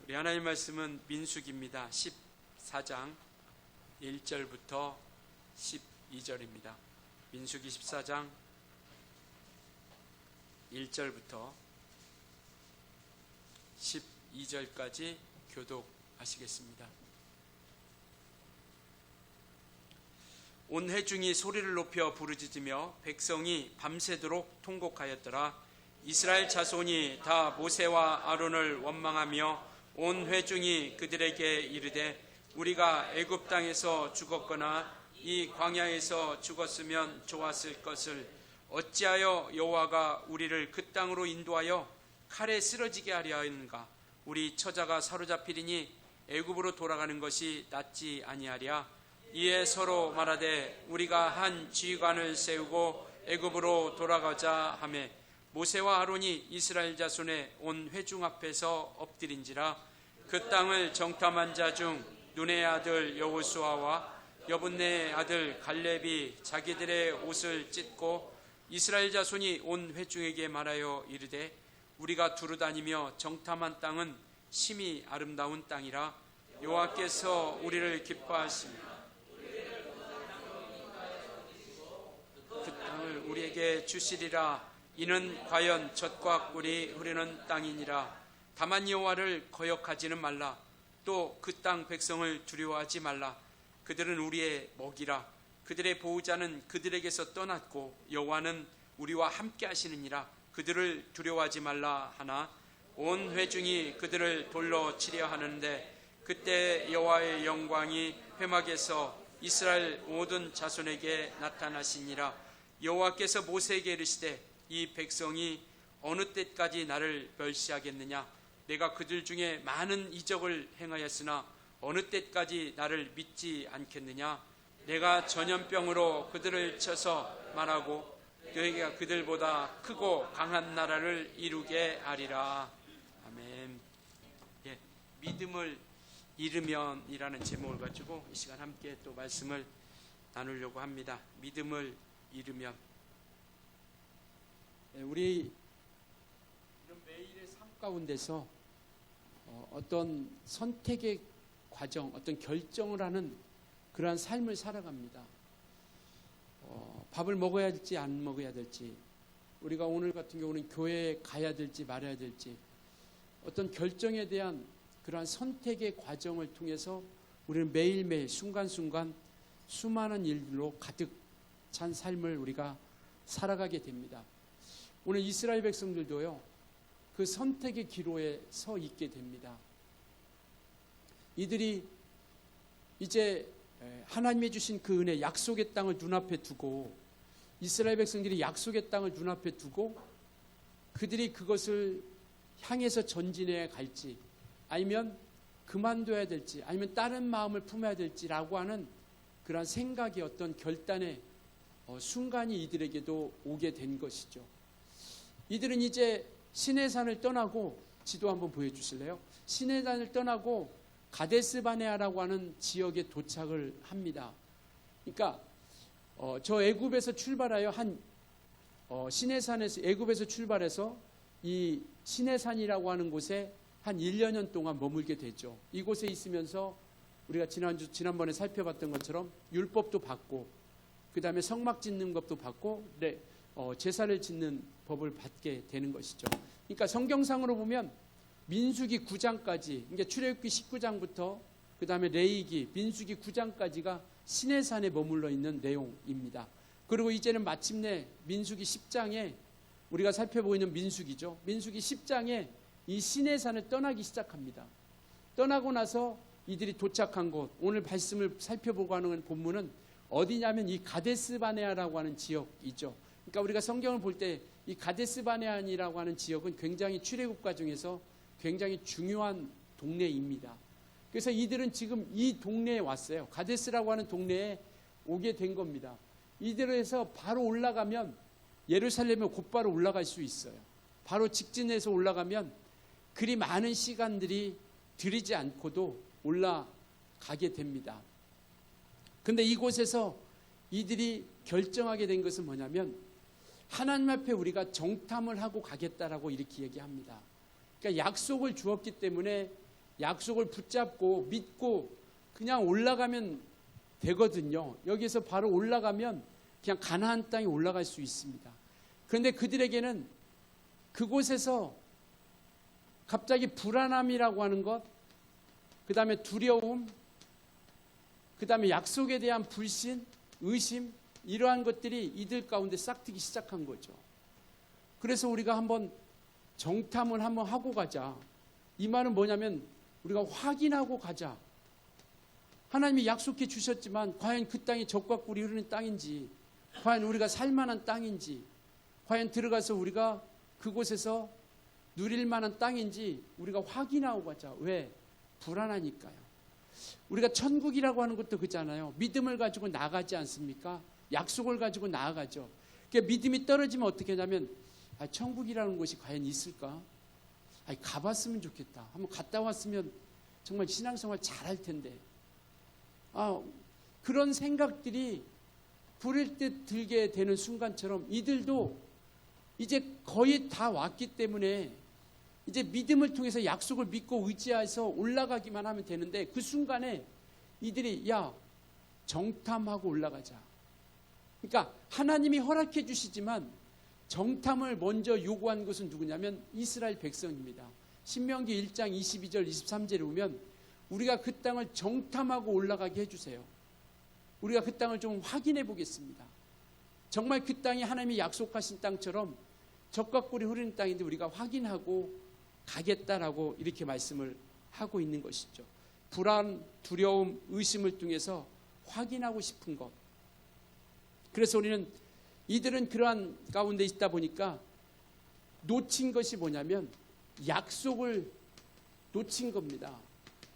우리 하나님 말씀은 민수기입니다. 14장 1절부터 12절입니다. 민수기 14장 1절부터 12절까지 교독하시겠습니다. 온 회중이 소리를 높여 부르짖으며 백성이 밤새도록 통곡하였더라. 이스라엘 자손이 다 모세와 아론을 원망하며 온 회중이 그들에게 이르되 우리가 애굽 땅에서 죽었거나 이 광야에서 죽었으면 좋았을 것을 어찌하여 여호와가 우리를 그 땅으로 인도하여 칼에 쓰러지게 하려 하는가? 우리 처자가 사로잡히리니 애굽으로 돌아가는 것이 낫지 아니하랴. 이에 서로 말하되 우리가 한 지휘관을 세우고 애굽으로 돌아가자 하매 모세와 아론이 이스라엘 자손의 온 회중 앞에서 엎드린지라. 그 땅을 정탐한 자 중 눈의 아들 여호수아와 여분네의 아들 갈렙이 자기들의 옷을 찢고 이스라엘 자손이 온 회중에게 말하여 이르되 우리가 두루다니며 정탐한 땅은 심히 아름다운 땅이라. 여호와께서 우리를 기뻐하시며 그 땅을 우리에게 주시리라. 이는 과연 젖과 꿀이 흐르는 땅이니라. 다만 여호와를 거역하지는 말라. 또 그 땅 백성을 두려워하지 말라. 그들은 우리의 먹이라. 그들의 보호자는 그들에게서 떠났고 여호와는 우리와 함께 하시느니라. 그들을 두려워하지 말라 하나 온 회중이 그들을 돌로 치려 하는데 그때 여호와의 영광이 회막에서 이스라엘 모든 자손에게 나타나시니라. 여호와께서 모세에게 이르시되 이 백성이 어느 때까지 나를 멸시하겠느냐? 내가 그들 중에 많은 이적을 행하였으나 어느 때까지 나를 믿지 않겠느냐? 내가 전염병으로 그들을 쳐서 말하고 너희가 그들보다 크고 강한 나라를 이루게 하리라. 아멘. 예, 믿음을 잃으면이라는 제목을 가지고 이 시간 함께 또 말씀을 나누려고 합니다. 믿음을 잃으면. 우리 이런 매일의 삶 가운데서 어떤 선택의 과정, 어떤 결정을 하는 그러한 삶을 살아갑니다. 밥을 먹어야 될지 안 먹어야 될지, 우리가 오늘 같은 경우는 교회에 가야 될지 말아야 될지, 어떤 결정에 대한 그러한 선택의 과정을 통해서 우리는 매일매일 순간순간 수많은 일들로 가득 찬 삶을 우리가 살아가게 됩니다. 오늘 이스라엘 백성들도요, 그 선택의 기로에 서 있게 됩니다. 이들이 이제 하나님이 주신 그 은혜, 약속의 땅을 눈앞에 두고, 이스라엘 백성들이 약속의 땅을 눈앞에 두고 그들이 그것을 향해서 전진해 갈지 아니면 그만둬야 될지 아니면 다른 마음을 품어야 될지라고 하는 그런 생각의 어떤 결단의 순간이 이들에게도 오게 된 것이죠. 이들은 이제 시내산을 떠나고, 지도 한번 보여주실래요? 시내산을 떠나고 가데스바네아라고 하는 지역에 도착을 합니다. 그러니까 저 애굽에서 출발하여 시내산에서, 애굽에서 출발해서 이 시내산이라고 하는 곳에 한 1년 동안 머물게 되죠. 이곳에 있으면서 우리가 지난번에 살펴봤던 것처럼 율법도 받고, 그 다음에 성막 짓는 것도 받고, 제사를 짓는 법을 받게 되는 것이죠. 그러니까 성경상으로 보면 민수기 9장까지, 그러니까 출애굽기 19장부터 그 다음에 레위기, 민수기 9장까지가 시내산에 머물러 있는 내용입니다. 그리고 이제는 마침내 민수기 10장에 우리가 살펴보고 있는 민수기죠. 민수기 10장에 이 시내산을 떠나기 시작합니다. 떠나고 나서 이들이 도착한 곳, 오늘 말씀을 살펴보고 하는 본문은 어디냐면 이 가데스바네아라고 하는 지역이죠. 그러니까 우리가 성경을 볼 때 이 가데스바네아라고 하는 지역은 굉장히 출애굽 과정에서 굉장히 중요한 동네입니다. 그래서 이들은 지금 이 동네에 왔어요. 가데스라고 하는 동네에 오게 된 겁니다. 이들에서 바로 올라가면 예루살렘에 곧바로 올라갈 수 있어요. 바로 직진해서 올라가면 그리 많은 시간들이 들이지 않고도 올라가게 됩니다. 근데 이곳에서 이들이 결정하게 된 것은 뭐냐면 하나님 앞에 우리가 정탐을 하고 가겠다라고 이렇게 얘기합니다. 그러니까 약속을 주었기 때문에 약속을 붙잡고 믿고 그냥 올라가면 되거든요. 여기서 바로 올라가면 그냥 가나안 땅에 올라갈 수 있습니다. 그런데 그들에게는 그곳에서 갑자기 불안함이라고 하는 것, 그 다음에 두려움, 그 다음에 약속에 대한 불신, 의심, 이러한 것들이 이들 가운데 싹트기 시작한 거죠. 그래서 우리가 한번 정탐을 한번 하고 가자. 이 말은 뭐냐면 우리가 확인하고 가자. 하나님이 약속해 주셨지만 과연 그 땅이 젖과 꿀이 흐르는 땅인지, 과연 우리가 살만한 땅인지, 과연 들어가서 우리가 그곳에서 누릴 만한 땅인지 우리가 확인하고 가자. 왜? 불안하니까요. 우리가 천국이라고 하는 것도 그잖아요. 믿음을 가지고 나가지 않습니까? 약속을 가지고 나아가죠. 그러니까 믿음이 떨어지면 어떻게 하냐면 천국이라는 곳이 과연 있을까? 가봤으면 좋겠다. 한번 갔다 왔으면 정말 신앙생활 잘할 텐데. 그런 생각들이 부릴 듯 들게 되는 순간처럼 이들도 이제 거의 다 왔기 때문에 이제 믿음을 통해서 약속을 믿고 의지해서 올라가기만 하면 되는데 그 순간에 이들이 정탐하고 올라가자. 그러니까 하나님이 허락해 주시지만 정탐을 먼저 요구한 것은 누구냐면 이스라엘 백성입니다. 신명기 1장 22절 23절에 보면 우리가 그 땅을 정탐하고 올라가게 해주세요. 우리가 그 땅을 좀 확인해 보겠습니다. 정말 그 땅이 하나님이 약속하신 땅처럼 젖과 꿀이 흐르는 땅인데 우리가 확인하고 가겠다라고 이렇게 말씀을 하고 있는 것이죠. 불안, 두려움, 의심을 통해서 확인하고 싶은 것. 그래서 우리는 이들은 그러한 가운데 있다 보니까 놓친 것이 뭐냐면 약속을 놓친 겁니다.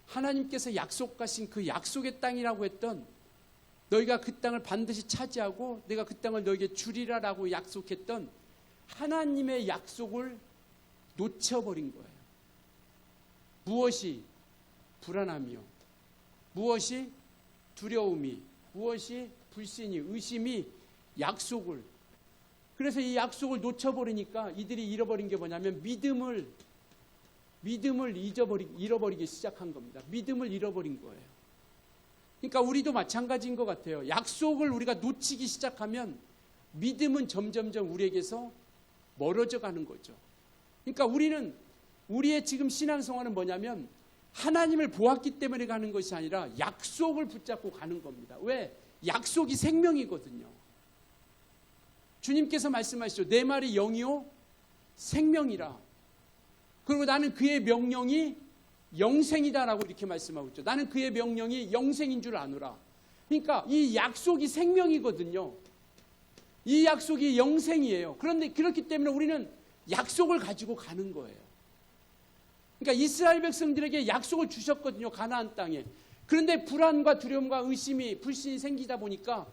하나님께서 약속하신 그 약속의 땅이라고 했던 너희가 그 땅을 반드시 차지하고 내가 그 땅을 너에게 주리라라고 약속했던 하나님의 약속을 놓쳐버린 거예요. 무엇이 불안함이요, 무엇이 두려움이, 무엇이 불신이, 의심이 약속을. 그래서 이 약속을 놓쳐버리니까 이들이 잃어버린 게 뭐냐면 믿음을 잃어버리기 시작한 겁니다. 믿음을 잃어버린 거예요. 그러니까 우리도 마찬가지인 것 같아요. 약속을 우리가 놓치기 시작하면 믿음은 점점점 우리에게서 멀어져 가는 거죠. 그러니까 우리의 지금 신앙생활은 뭐냐면 하나님을 보았기 때문에 가는 것이 아니라 약속을 붙잡고 가는 겁니다. 왜? 약속이 생명이거든요. 주님께서 말씀하시죠. 내 말이 영이요 생명이라. 그리고 나는 그의 명령이 영생이다라고 이렇게 말씀하고 있죠. 나는 그의 명령이 영생인 줄 아노라. 그러니까 이 약속이 생명이거든요. 이 약속이 영생이에요. 그런데 그렇기 때문에 우리는 약속을 가지고 가는 거예요. 그러니까 이스라엘 백성들에게 약속을 주셨거든요. 가나안 땅에. 그런데 불안과 두려움과 의심이, 불신이 생기다 보니까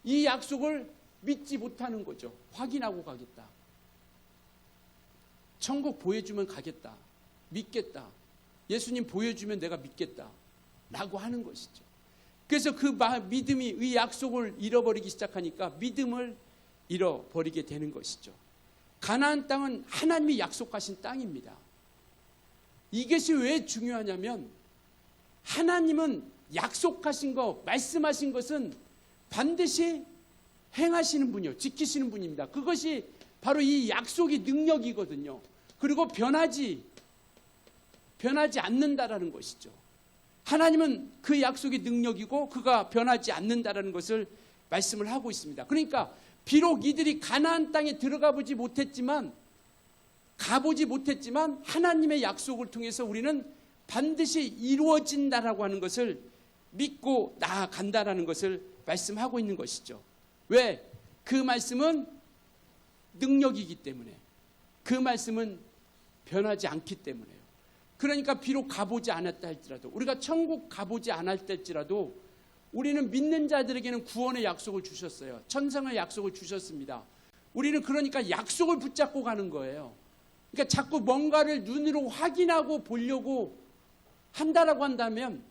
이 약속을 믿지 못하는 거죠. 확인하고 가겠다. 천국 보여주면 가겠다. 믿겠다. 예수님 보여주면 내가 믿겠다. 라고 하는 것이죠. 그래서 그 믿음이, 이 약속을 잃어버리기 시작하니까 믿음을 잃어버리게 되는 것이죠. 가나안 땅은 하나님이 약속하신 땅입니다. 이것이 왜 중요하냐면 하나님은 약속하신 것, 말씀하신 것은 반드시 행하시는 분이요, 지키시는 분입니다. 그것이 바로 이 약속의 능력이거든요. 그리고 변하지 않는다라는 것이죠. 하나님은 그 약속의 능력이고 그가 변하지 않는다라는 것을 말씀을 하고 있습니다. 그러니까 비록 이들이 가나안 땅에 가보지 못했지만 하나님의 약속을 통해서 우리는 반드시 이루어진다라고 하는 것을 믿고 나아간다라는 것을 말씀하고 있는 것이죠. 왜? 그 말씀은 능력이기 때문에, 그 말씀은 변하지 않기 때문에요. 그러니까 비록 가보지 않았다 할지라도, 우리가 천국 가보지 않았다 할지라도 우리는 믿는 자들에게는 구원의 약속을 주셨어요. 천상의 약속을 주셨습니다. 우리는 그러니까 약속을 붙잡고 가는 거예요. 그러니까 자꾸 뭔가를 눈으로 확인하고 보려고 한다라고 한다면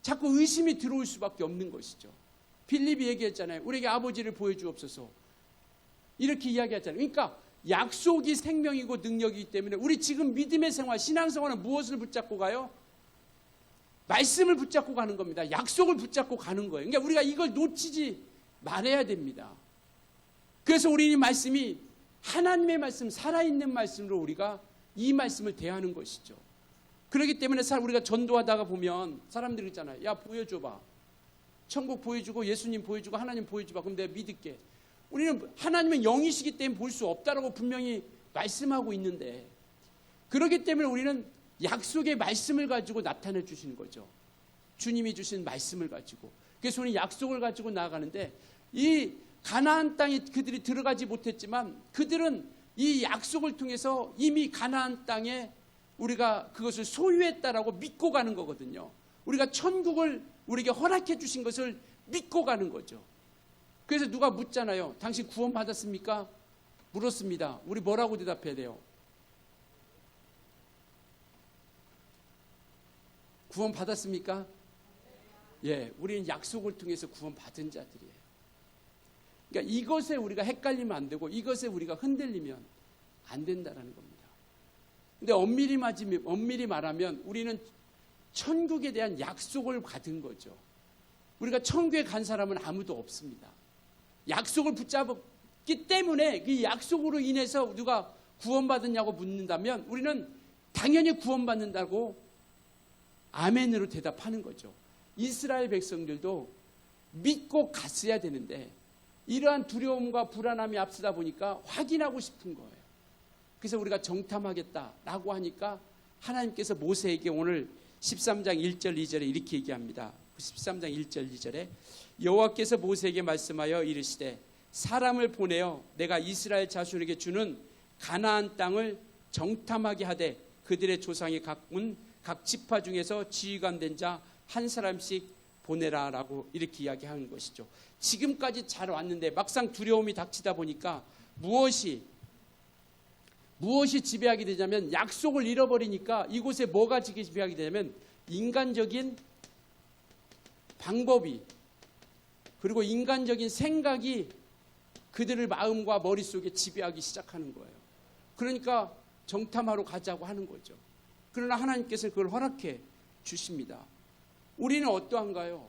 자꾸 의심이 들어올 수밖에 없는 것이죠. 빌립이 얘기했잖아요. 우리에게 아버지를 보여주옵소서. 이렇게 이야기했잖아요. 그러니까 약속이 생명이고 능력이기 때문에 우리 지금 믿음의 생활, 신앙생활은 무엇을 붙잡고 가요? 말씀을 붙잡고 가는 겁니다. 약속을 붙잡고 가는 거예요. 그러니까 우리가 이걸 놓치지 말아야 됩니다. 그래서 우리 이 말씀이 하나님의 말씀, 살아있는 말씀으로 우리가 이 말씀을 대하는 것이죠. 그렇기 때문에 우리가 전도하다가 보면 사람들이 있잖아요. 야, 보여줘봐. 천국 보여주고 예수님 보여주고 하나님 보여줘봐. 그럼 내가 믿을게. 우리는 하나님은 영이시기 때문에 볼 수 없다라고 분명히 말씀하고 있는데, 그렇기 때문에 우리는 약속의 말씀을 가지고 나타내 주시는 거죠. 주님이 주신 말씀을 가지고. 그래서 우리는 약속을 가지고 나아가는데, 이 가나안 땅에 그들이 들어가지 못했지만 그들은 이 약속을 통해서 이미 가나안 땅에 우리가 그것을 소유했다라고 믿고 가는 거거든요. 우리가 천국을 우리에게 허락해 주신 것을 믿고 가는 거죠. 그래서 누가 묻잖아요. 당신 구원 받았습니까? 물었습니다. 우리 뭐라고 대답해야 돼요? 구원 받았습니까? 예, 우리는 약속을 통해서 구원 받은 자들이에요. 그러니까 이것에 우리가 헷갈리면 안 되고 이것에 우리가 흔들리면 안 된다는 겁니다. 근데 엄밀히 말하면 우리는 천국에 대한 약속을 받은 거죠. 우리가 천국에 간 사람은 아무도 없습니다. 약속을 붙잡았기 때문에 그 약속으로 인해서 누가 구원받았냐고 묻는다면 우리는 당연히 구원받는다고 아멘으로 대답하는 거죠. 이스라엘 백성들도 믿고 갔어야 되는데 이러한 두려움과 불안함이 앞서다 보니까 확인하고 싶은 거예요. 그래서 우리가 정탐하겠다라고 하니까 하나님께서 모세에게 오늘 13장 1절 2절에 이렇게 얘기합니다. 13장 1절 2절에 여호와께서 모세에게 말씀하여 이르시되 사람을 보내어 내가 이스라엘 자손에게 주는 가나안 땅을 정탐하게 하되 그들의 조상의 각 지파 중에서 지휘관 된 자 한 사람씩 보내라라고 이렇게 이야기하는 것이죠. 지금까지 잘 왔는데 막상 두려움이 닥치다 보니까 무엇이 지배하게 되냐면 약속을 잃어버리니까 이곳에 뭐가 지배하게 되냐면 인간적인 방법이 그리고 인간적인 생각이 그들의 마음과 머릿속에 지배하기 시작하는 거예요. 그러니까 정탐하러 가자고 하는 거죠. 그러나 하나님께서 그걸 허락해 주십니다. 우리는 어떠한가요?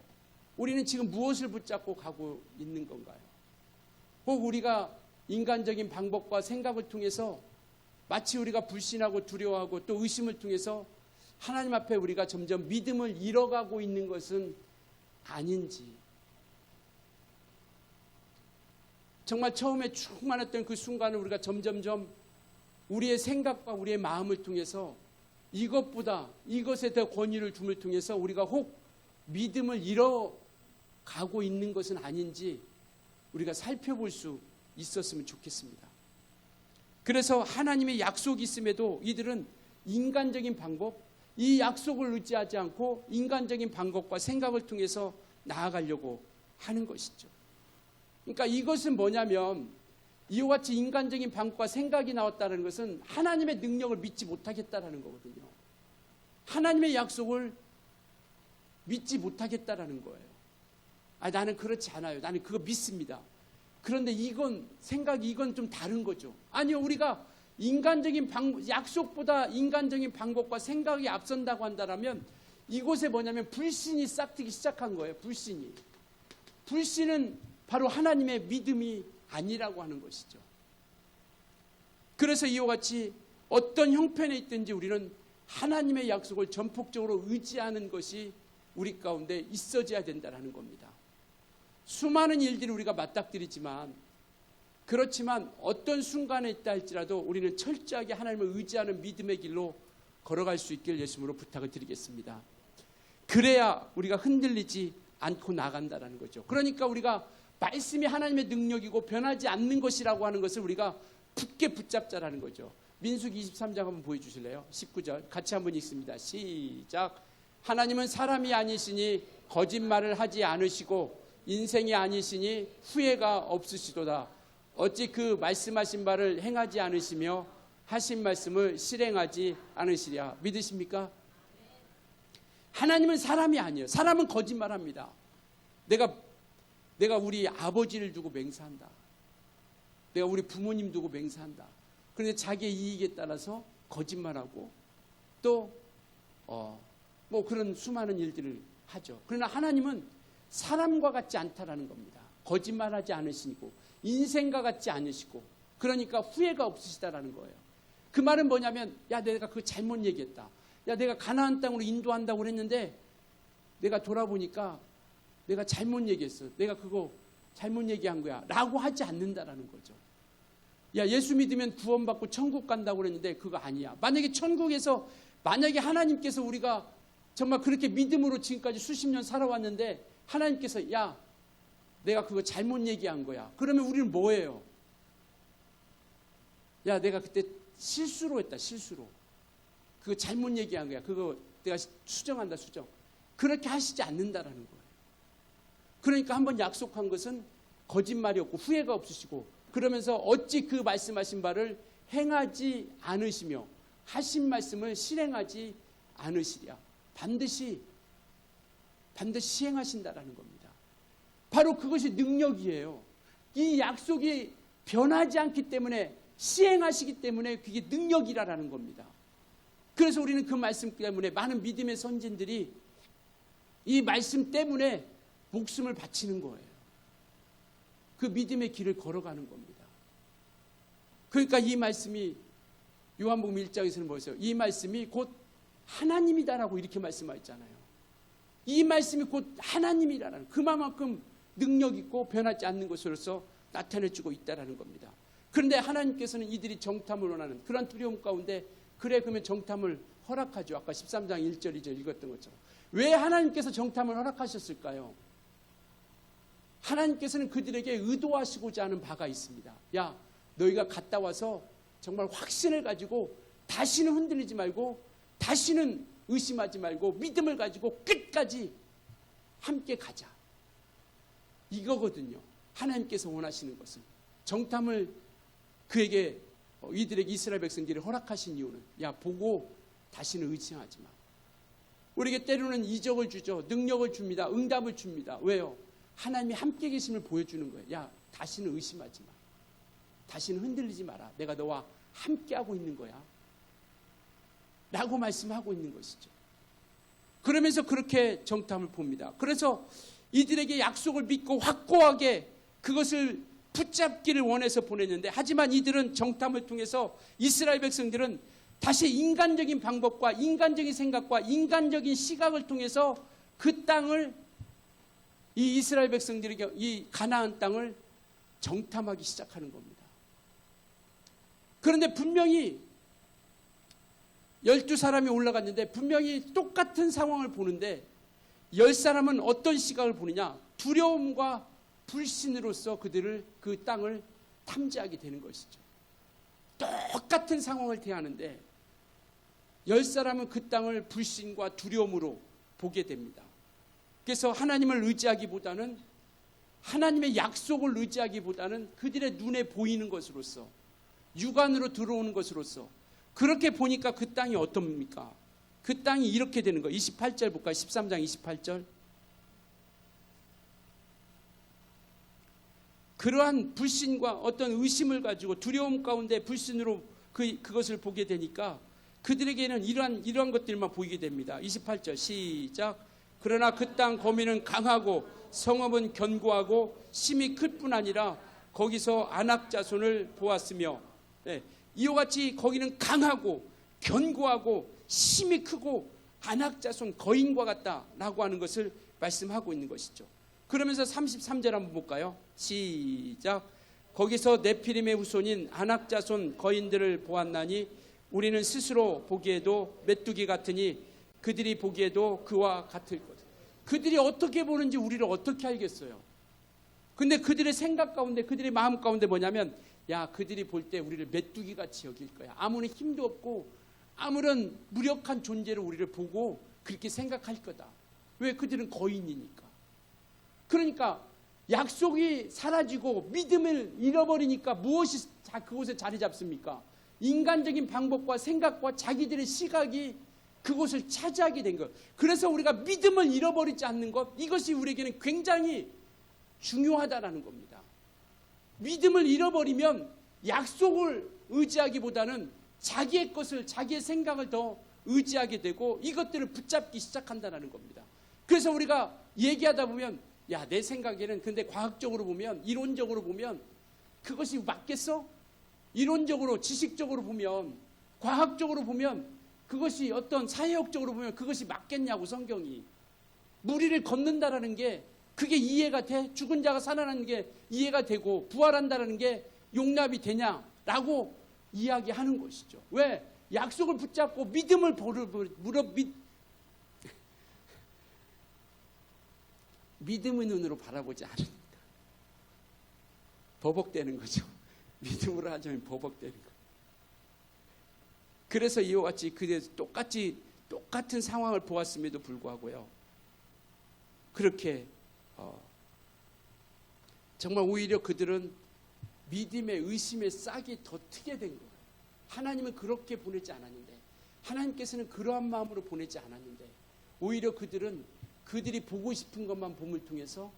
우리는 지금 무엇을 붙잡고 가고 있는 건가요? 혹 우리가 인간적인 방법과 생각을 통해서 마치 우리가 불신하고 두려워하고 또 의심을 통해서 하나님 앞에 우리가 점점 믿음을 잃어가고 있는 것은 아닌지, 정말 처음에 충만했던 그 순간을 우리가 점점점 우리의 생각과 우리의 마음을 통해서 이것에 더 권위를 둠을 통해서 우리가 혹 믿음을 잃어가고 있는 것은 아닌지 우리가 살펴볼 수 있었으면 좋겠습니다. 그래서 하나님의 약속이 있음에도 이들은 인간적인 방법, 이 약속을 의지하지 않고 인간적인 방법과 생각을 통해서 나아가려고 하는 것이죠. 그러니까 이것은 뭐냐면 이와 같이 인간적인 방법과 생각이 나왔다는 것은 하나님의 능력을 믿지 못하겠다라는 거거든요. 하나님의 약속을 믿지 못하겠다라는 거예요. 나는 그렇지 않아요. 나는 그거 믿습니다. 그런데 이건 좀 다른 거죠. 아니요, 우리가 약속보다 인간적인 방법과 생각이 앞선다고 한다면 이곳에 뭐냐면 불신이 싹트기 시작한 거예요. 불신은 바로 하나님의 믿음이 아니라고 하는 것이죠. 그래서 이와 같이 어떤 형편에 있든지 우리는 하나님의 약속을 전폭적으로 의지하는 것이 우리 가운데 있어져야 된다는 겁니다. 수많은 일들을 우리가 맞닥뜨리지만 그렇지만 어떤 순간에 있다 할지라도 우리는 철저하게 하나님을 의지하는 믿음의 길로 걸어갈 수 있길 예수님으로 부탁을 드리겠습니다. 그래야 우리가 흔들리지 않고 나간다는 거죠. 그러니까 우리가 말씀이 하나님의 능력이고 변하지 않는 것이라고 하는 것을 우리가 굳게 붙잡자라는 거죠. 민수기 23장 한번 보여주실래요? 19절 같이 한번 읽습니다. 시작. 하나님은 사람이 아니시니 거짓말을 하지 않으시고 인생이 아니시니 후회가 없으시도다. 어찌 그 말씀하신 바를 행하지 않으시며 하신 말씀을 실행하지 않으시랴. 믿으십니까? 하나님은 사람이 아니에요. 사람은 거짓말합니다. 내가 우리 아버지를 두고 맹세한다. 내가 우리 부모님 두고 맹세한다. 그런데 자기의 이익에 따라서 거짓말하고 또 뭐 그런 수많은 일들을 하죠. 그러나 하나님은 사람과 같지 않다라는 겁니다. 거짓말하지 않으시고 인생과 같지 않으시고 그러니까 후회가 없으시다라는 거예요. 그 말은 뭐냐면 야 내가 그거 잘못 얘기했다. 야 내가 가나안 땅으로 인도한다고 그랬는데 내가 돌아보니까 내가 잘못 얘기했어. 내가 그거 잘못 얘기한 거야 라고 하지 않는다라는 거죠. 야 예수 믿으면 구원받고 천국 간다고 그랬는데 그거 아니야. 만약에 천국에서 만약에 하나님께서 우리가 정말 그렇게 믿음으로 지금까지 수십 년 살아왔는데 하나님께서 야 내가 그거 잘못 얘기한 거야. 그러면 우리는 뭐예요? 야 내가 그때 실수로 했다. 실수로. 그거 잘못 얘기한 거야. 그거 내가 수정한다. 수정. 그렇게 하시지 않는다라는 거예요. 그러니까 한번 약속한 것은 거짓말이 없고 후회가 없으시고 그러면서 어찌 그 말씀하신 바를 행하지 않으시며 하신 말씀을 실행하지 않으시랴. 반드시 시행하신다라는 겁니다. 바로 그것이 능력이에요. 이 약속이 변하지 않기 때문에 시행하시기 때문에 그게 능력이라는 겁니다. 그래서 우리는 그 말씀 때문에 많은 믿음의 선진들이 이 말씀 때문에 목숨을 바치는 거예요. 그 믿음의 길을 걸어가는 겁니다. 그러니까 이 말씀이 요한복음 1장에서는 뭐였어요? 이 말씀이 곧 하나님이다라고 이렇게 말씀하셨잖아요. 이 말씀이 곧 하나님이라는 그만큼 능력 있고 변하지 않는 것으로서 나타내주고 있다라는 겁니다. 그런데 하나님께서는 이들이 정탐을 원하는 그런 두려움 가운데 그래 그러면 정탐을 허락하죠. 아까 13장 1절 2절 읽었던 것처럼. 왜 하나님께서 정탐을 허락하셨을까요? 하나님께서는 그들에게 의도하시고자 하는 바가 있습니다. 야 너희가 갔다 와서 정말 확신을 가지고 다시는 흔들리지 말고 다시는 의심하지 말고 믿음을 가지고 끝까지 함께 가자. 이거거든요. 하나님께서 원하시는 것은. 정탐을 그에게 이들에게 이스라엘 백성들이 허락하신 이유는 야 보고 다시는 의심하지 마. 우리에게 때로는 이적을 주죠. 능력을 줍니다. 응답을 줍니다. 왜요? 하나님이 함께 계심을 보여주는 거예요. 야 다시는 의심하지 마. 다시는 흔들리지 마라. 내가 너와 함께하고 있는 거야. 라고 말씀하고 있는 것이죠. 그러면서 그렇게 정탐을 봅니다. 그래서 이들에게 약속을 믿고 확고하게 그것을 붙잡기를 원해서 보냈는데 하지만 이들은 정탐을 통해서 이스라엘 백성들은 다시 인간적인 방법과 인간적인 생각과 인간적인 시각을 통해서 그 땅을 이 이스라엘 백성들에게 이 가나안 땅을 정탐하기 시작하는 겁니다. 그런데 분명히 12사람이 올라갔는데 분명히 똑같은 상황을 보는데 10사람은 어떤 시각을 보느냐? 두려움과 불신으로서 그들을 그 땅을 탐지하게 되는 것이죠. 똑같은 상황을 대하는데 10사람은 그 땅을 불신과 두려움으로 보게 됩니다. 그래서 하나님을 의지하기보다는 하나님의 약속을 의지하기보다는 그들의 눈에 보이는 것으로서 육안으로 들어오는 것으로서 그렇게 보니까 그 땅이 어떻습니까? 그 땅이 이렇게 되는 거예요. 28절 볼까요? 13장 28절. 그러한 불신과 어떤 의심을 가지고 두려움 가운데 불신으로 그것을 보게 되니까 그들에게는 이러한 것들만 보이게 됩니다. 28절 시작. 그러나 그 땅 거민은 강하고 성읍은 견고하고 심이 클 뿐 아니라 거기서 아낙 자손을 보았으며 이와 같이 거기는 강하고 견고하고 심이 크고 아낙 자손 거인과 같다라고 하는 것을 말씀하고 있는 것이죠. 그러면서 33절 한번 볼까요? 시작. 거기서 네피림의 후손인 아낙 자손 거인들을 보았나니 우리는 스스로 보기에도 메뚜기 같으니 그들이 보기에도 그와 같을 것. 그들이 어떻게 보는지 우리를 어떻게 알겠어요? 근데 그들의 생각 가운데 그들의 마음 가운데 뭐냐면 야 그들이 볼 때 우리를 메뚜기같이 여길 거야. 아무런 힘도 없고 아무런 무력한 존재로 우리를 보고 그렇게 생각할 거다. 왜? 그들은 거인이니까. 그러니까 약속이 사라지고 믿음을 잃어버리니까 무엇이 그곳에 자리 잡습니까? 인간적인 방법과 생각과 자기들의 시각이 그곳을 차지하게 된 것. 그래서 우리가 믿음을 잃어버리지 않는 것, 이것이 우리에게는 굉장히 중요하다라는 겁니다. 믿음을 잃어버리면 약속을 의지하기보다는 자기의 것을, 자기의 생각을 더 의지하게 되고 이것들을 붙잡기 시작한다는 겁니다. 그래서 우리가 얘기하다 보면 야, 내 생각에는 근데 과학적으로 보면 이론적으로 보면 그것이 맞겠어? 이론적으로 지식적으로 보면 과학적으로 보면 그것이 어떤 사회학적으로 보면 그것이 맞겠냐고. 성경이 무리를 걷는다라는 게 그게 이해가 돼? 죽은 자가 살아나는 게 이해가 되고 부활한다는 게 용납이 되냐라고 이야기하는 것이죠. 왜? 약속을 붙잡고 믿음을 믿음의 눈으로 바라보지 않으니까 버벅대는 거죠. 믿음으로 하자면 버벅대는 거예요. 그래서 이와 같이 똑같은 상황을 보았음에도 불구하고요, 그렇게 정말 오히려 그들은 믿음의 의심의 싹이 더 트게 된 거예요. 하나님은 그렇게 보내지 않았는데, 하나님께서는 그러한 마음으로 보내지 않았는데, 오히려 그들이 보고 싶은 것만 봄을 통해서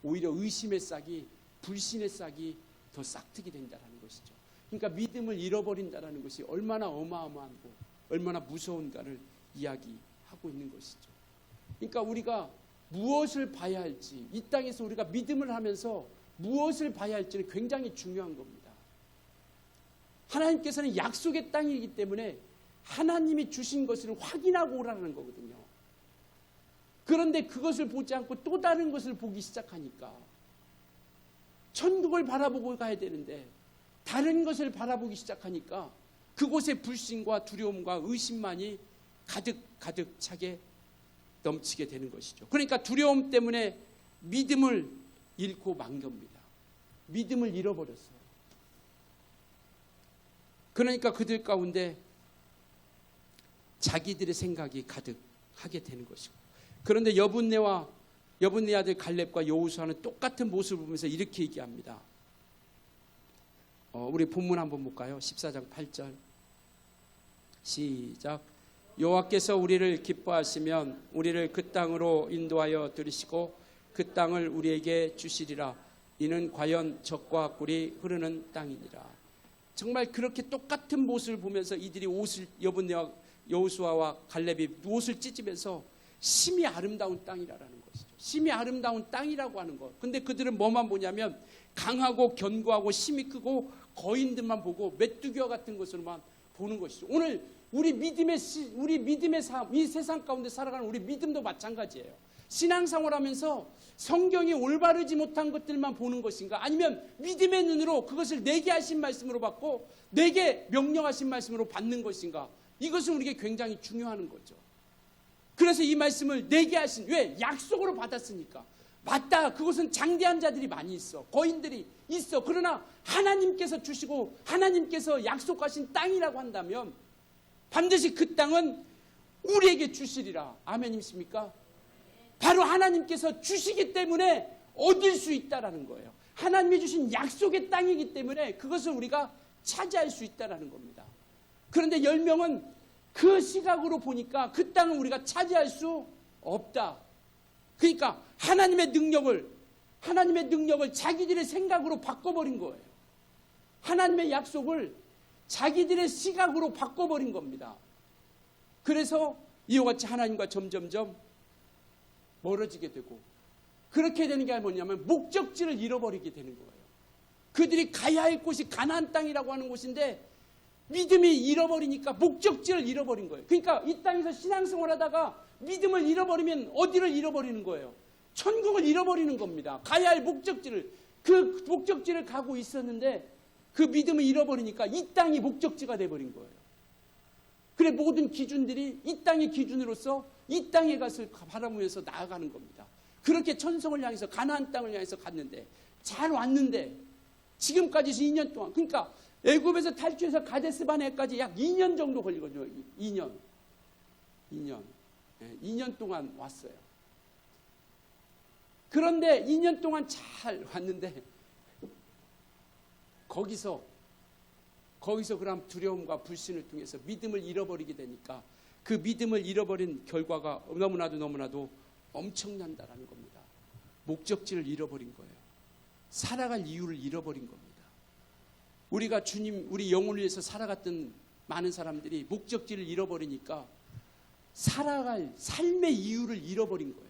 오히려 의심의 싹이, 불신의 싹이 더 싹트게 된다는 것이죠. 그러니까 믿음을 잃어버린다는 것이 얼마나 어마어마하고 얼마나 무서운가를 이야기하고 있는 것이죠. 그러니까 우리가 무엇을 봐야 할지, 이 땅에서 우리가 믿음을 하면서 무엇을 봐야 할지는 굉장히 중요한 겁니다. 하나님께서는 약속의 땅이기 때문에 하나님이 주신 것을 확인하고 오라는 거거든요. 그런데 그것을 보지 않고 또 다른 것을 보기 시작하니까 천국을 바라보고 가야 되는데 다른 것을 바라보기 시작하니까 그곳에 불신과 두려움과 의심만이 가득 차게 넘치게 되는 것이죠. 그러니까 두려움 때문에 믿음을 잃고 만 겁니다. 믿음을 잃어버렸어요. 그러니까 그들 가운데 자기들의 생각이 가득하게 되는 것이고, 그런데 여분네 아들 갈렙과 여호수아는 똑같은 모습을 보면서 이렇게 얘기합니다. 우리 본문 한번 볼까요? 14장 8절 시작. 여호와께서 우리를 기뻐하시면 우리를 그 땅으로 인도하여 들이시고 그 땅을 우리에게 주시리라. 이는 과연 젖과 꿀이 흐르는 땅이니라. 정말 그렇게 똑같은 모습을 보면서 이들이 여분네와 여호수아와 갈렙이 옷을 찢으면서 심히 아름다운 땅이라는 것이죠. 심히 아름다운 땅이라고 하는 것. 근데 그들은 뭐만 보냐면 강하고 견고하고 힘이 크고 거인들만 보고 메뚜기와 같은 것으로만 보는 것이죠. 오늘 우리 믿음의 삶, 이 세상 가운데 살아가는 우리 믿음도 마찬가지예요. 신앙생활하면서 성경이 올바르지 못한 것들만 보는 것인가, 아니면 믿음의 눈으로 그것을 내게 하신 말씀으로 받고 내게 명령하신 말씀으로 받는 것인가, 이것은 우리에게 굉장히 중요한 거죠. 그래서 이 말씀을 내게 하신, 왜? 약속으로 받았으니까. 맞다, 그것은 장대한 자들이 많이 있어, 거인들이 있어. 그러나 하나님께서 주시고 하나님께서 약속하신 땅이라고 한다면 반드시 그 땅은 우리에게 주시리라. 아멘이십니까? 바로 하나님께서 주시기 때문에 얻을 수 있다라는 거예요. 하나님이 주신 약속의 땅이기 때문에 그것을 우리가 차지할 수 있다라는 겁니다. 그런데 10명은 그 시각으로 보니까 그 땅은 우리가 차지할 수 없다. 그러니까 하나님의 능력을 자기들의 생각으로 바꿔버린 거예요. 하나님의 약속을 자기들의 시각으로 바꿔버린 겁니다. 그래서 이와 같이 하나님과 점점점 멀어지게 되고, 그렇게 되는 게 뭐냐면 목적지를 잃어버리게 되는 거예요. 그들이 가야 할 곳이 가나안 땅이라고 하는 곳인데 믿음이 잃어버리니까 목적지를 잃어버린 거예요. 그러니까 이 땅에서 신앙생활하다가 믿음을 잃어버리면 어디를 잃어버리는 거예요? 천국을 잃어버리는 겁니다. 가야 할 목적지를, 그 목적지를 가고 있었는데 그 믿음을 잃어버리니까 이 땅이 목적지가 돼버린 거예요. 그래 모든 기준들이 이 땅의 기준으로서 이 땅의 것을 바라보면서 나아가는 겁니다. 그렇게 천성을 향해서 가나안 땅을 향해서 갔는데, 잘 왔는데 지금까지 2년 동안, 그러니까 애굽에서 탈출해서 가데스바네까지 약 2년 정도 걸리거든요. 2년 2년 동안 왔어요. 그런데 2년 동안 잘 왔는데 거기서 그럼 두려움과 불신을 통해서 믿음을 잃어버리게 되니까 그 믿음을 잃어버린 결과가 너무나도 엄청난다라는 겁니다. 목적지를 잃어버린 거예요. 살아갈 이유를 잃어버린 겁니다. 우리가 주님, 우리 영혼을 위해서 살아갔던 많은 사람들이 목적지를 잃어버리니까 살아갈 삶의 이유를 잃어버린 거예요.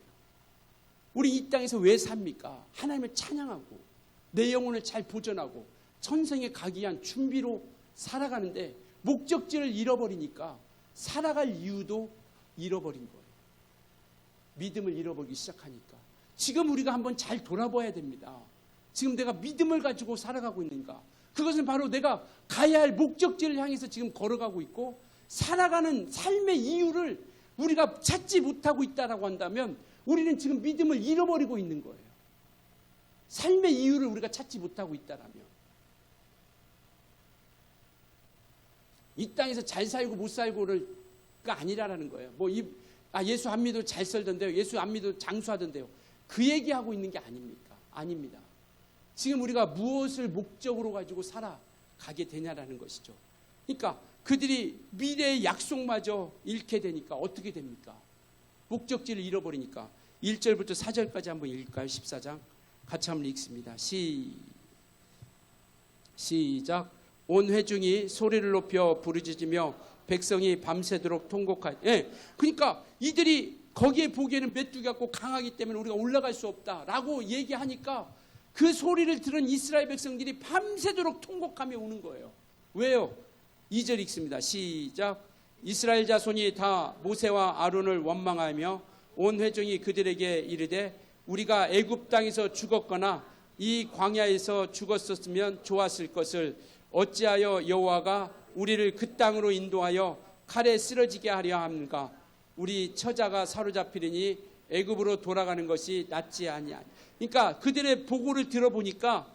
우리 이 땅에서 왜 삽니까? 하나님을 찬양하고 내 영혼을 잘 보존하고 천생에 가기 위한 준비로 살아가는데 목적지를 잃어버리니까 살아갈 이유도 잃어버린 거예요. 믿음을 잃어버리기 시작하니까. 지금 우리가 한번 잘 돌아봐야 됩니다. 지금 내가 믿음을 가지고 살아가고 있는가? 그것은 바로 내가 가야 할 목적지를 향해서 지금 걸어가고 있고 살아가는 삶의 이유를 우리가 찾지 못하고 있다라고 한다면 우리는 지금 믿음을 잃어버리고 있는 거예요. 삶의 이유를 우리가 찾지 못하고 있다라면 이 땅에서 잘 살고 못 살고가 아니라는 거예요. 예수 안 믿어도 잘 살던데요. 예수 안 믿어도 장수하던데요. 그 얘기하고 있는 게 아닙니까? 아닙니다. 지금 우리가 무엇을 목적으로 가지고 살아가게 되냐라는 것이죠. 그러니까 그들이 미래의 약속마저 잃게 되니까 어떻게 됩니까? 목적지를 잃어버리니까. 1절부터 4절까지 한번 읽을까요? 14장 같이 한번 읽습니다. 시작. 온 회중이 소리를 높여 부르짖으며 백성이 밤새도록 통곡하여. 그러니까 이들이 거기에 보기에는 메뚜기 같고 강하기 때문에 우리가 올라갈 수 없다라고 얘기하니까 그 소리를 들은 이스라엘 백성들이 밤새도록 통곡하며 우는 거예요. 왜요? 2절 읽습니다. 시작. 이스라엘 자손이 다 모세와 아론을 원망하며 온 회중이 그들에게 이르되 우리가 애굽 땅에서 죽었거나 이 광야에서 죽었었으면 좋았을 것을 어찌하여 여호와가 우리를 그 땅으로 인도하여 칼에 쓰러지게 하려 합니까? 우리 처자가 사로잡히리니 애굽으로 돌아가는 것이 낫지 아니하니. 그러니까 그들의 보고를 들어보니까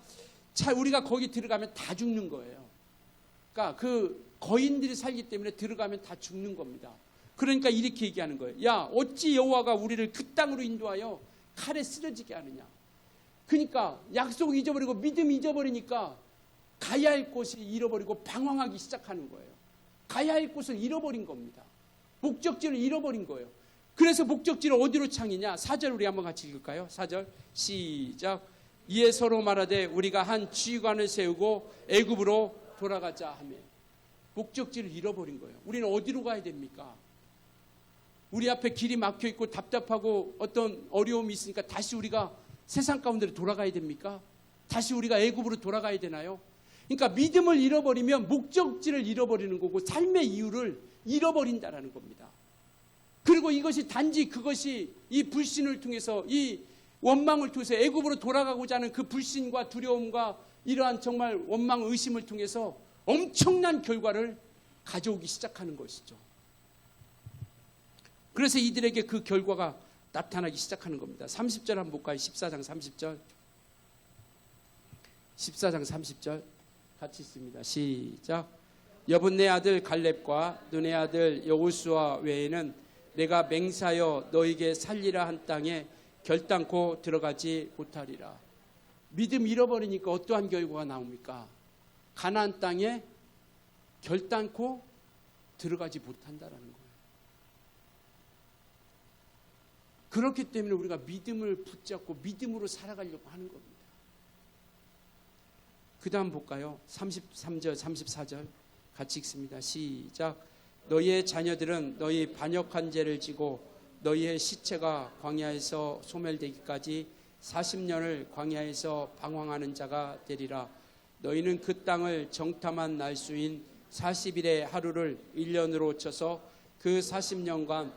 우리가 거기 들어가면 다 죽는 거예요. 그러니까 그 거인들이 살기 때문에 들어가면 다 죽는 겁니다. 그러니까 이렇게 얘기하는 거예요. 야, 어찌 여호와가 우리를 그 땅으로 인도하여 칼에 쓰러지게 하느냐. 그러니까 약속 잊어버리고 믿음 잊어버리니까 가야 할 곳을 잃어버리고 방황하기 시작하는 거예요. 가야 할 곳을 잃어버린 겁니다. 목적지를 잃어버린 거예요. 그래서 목적지를 어디로 향이냐. 4절 우리 한번 같이 읽을까요? 4절 시작. 이에 서로 말하되 우리가 한 지휘관을 세우고 애굽으로 돌아가자 하며. 목적지를 잃어버린 거예요. 우리는 어디로 가야 됩니까? 우리 앞에 길이 막혀있고 답답하고 어떤 어려움이 있으니까 다시 우리가 세상 가운데로 돌아가야 됩니까? 다시 우리가 애굽으로 돌아가야 되나요? 그러니까 믿음을 잃어버리면 목적지를 잃어버리는 거고 삶의 이유를 잃어버린다라는 겁니다. 그리고 이것이 단지 그것이 이 불신을 통해서 이 원망을 통해서 애굽으로 돌아가고자 하는 그 불신과 두려움과 이러한 정말 원망 의심을 통해서 엄청난 결과를 가져오기 시작하는 것이죠. 그래서 이들에게 그 결과가 나타나기 시작하는 겁니다. 30절 한번 볼까요? 14장 30절. 14장 30절 같이 있습니다. 시작. 여분네 아들 갈렙과 눈의 아들 여호수아 외에는 내가 맹세하여 너에게 살리라 한 땅에 결단코 들어가지 못하리라. 믿음 잃어버리니까 어떠한 결과가 나옵니까? 가나안 땅에 결단코 들어가지 못한다라는 거예요. 그렇기 때문에 우리가 믿음을 붙잡고 믿음으로 살아가려고 하는 겁니다. 그 다음 볼까요? 33절 34절 같이 읽습니다. 시작. 너희의 자녀들은 너희 반역한 죄를 지고 너희의 시체가 광야에서 소멸되기까지 40년을 광야에서 방황하는 자가 되리라. 너희는 그 땅을 정탐한 날수인 40일의 하루를 1년으로 쳐서 그 40년간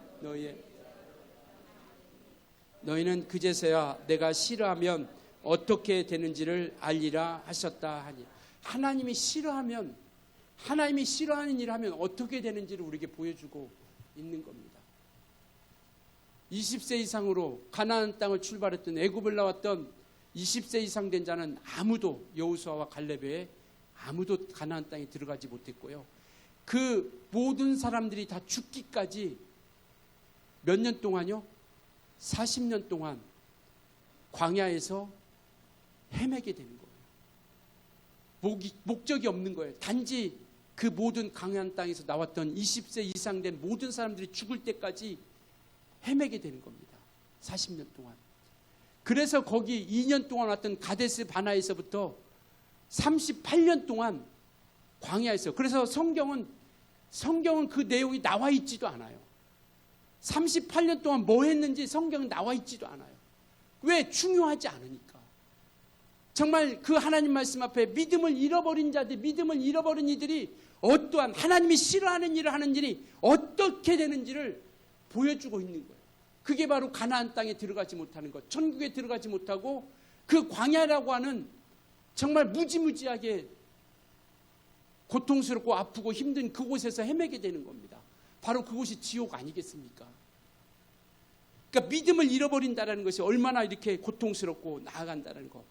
너희는 그제서야 내가 싫어하면 어떻게 되는지를 알리라 하셨다 하니. 하나님이 싫어하면, 하나님이 싫어하는 일을 하면 어떻게 되는지를 우리에게 보여주고 있는 겁니다. 20세 이상으로 가나안 땅을 출발했던, 애굽을 나왔던 20세 이상 된 자는 아무도, 여호수아와 갈렙 외에 아무도 가나안 땅에 들어가지 못했고요. 그 모든 사람들이 다 죽기까지 몇 년 동안요? 40년 동안 광야에서 헤매게 되는 거예요. 목적이 없는 거예요. 단지 그 모든 가나안 땅에서 나왔던 20세 이상 된 모든 사람들이 죽을 때까지 헤매게 되는 겁니다. 40년 동안. 그래서 거기 2년 동안 왔던 가데스 바나에서부터 38년 동안 광야에서, 그래서 성경은 성경은 그 내용이 나와 있지도 않아요. 38년 동안 뭐 했는지 성경은 나와 있지도 않아요. 왜? 중요하지 않으니까. 정말 그 하나님 말씀 앞에 믿음을 잃어버린 자들, 믿음을 잃어버린 이들이 어떠한 하나님이 싫어하는 일을 하는 일이 어떻게 되는지를 보여주고 있는 거예요. 그게 바로 가나안 땅에 들어가지 못하는 것, 천국에 들어가지 못하고 그 광야라고 하는 정말 무지무지하게 고통스럽고 아프고 힘든 그곳에서 헤매게 되는 겁니다. 바로 그곳이 지옥 아니겠습니까? 그러니까 믿음을 잃어버린다는 것이 얼마나 이렇게 고통스럽고 나아간다는 것.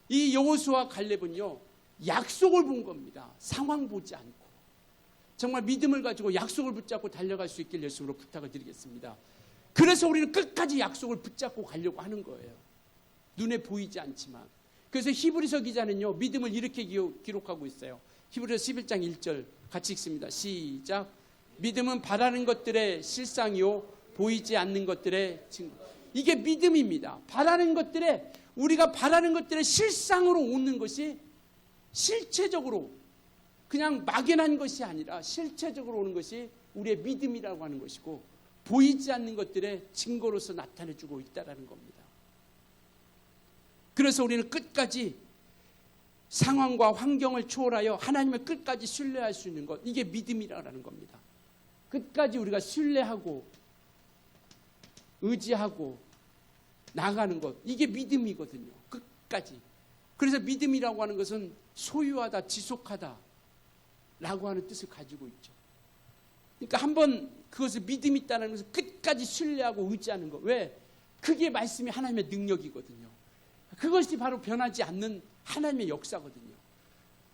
이 여호수아와 갈렙은요, 약속을 본 겁니다. 상황 보지 않고. 정말 믿음을 가지고 약속을 붙잡고 달려갈 수 있길 예수님으로 부탁을 드리겠습니다. 그래서 우리는 끝까지 약속을 붙잡고 가려고 하는 거예요. 눈에 보이지 않지만. 그래서 히브리서 기자는요, 믿음을 이렇게 기록하고 있어요. 히브리서 11장 1절 같이 읽습니다. 시작. 믿음은 바라는 것들의 실상이요 보이지 않는 것들의 증거. 이게 믿음입니다. 바라는 것들의, 우리가 바라는 것들의 실상으로 오는 것이 실체적으로 그냥 막연한 것이 아니라 실체적으로 오는 것이 우리의 믿음이라고 하는 것이고, 보이지 않는 것들의 증거로서 나타내주고 있다는 겁니다. 그래서 우리는 끝까지 상황과 환경을 초월하여 하나님을 끝까지 신뢰할 수 있는 것, 이게 믿음이라는 겁니다. 끝까지 우리가 신뢰하고 의지하고 나가는 것, 이게 믿음이거든요. 끝까지. 그래서 믿음이라고 하는 것은 소유하다, 지속하다 라고 하는 뜻을 가지고 있죠. 그러니까 한번 그것을 믿음이 있다는 것을 끝까지 신뢰하고 의지하는 것. 왜? 그게 말씀이 하나님의 능력이거든요. 그것이 바로 변하지 않는 하나님의 역사거든요.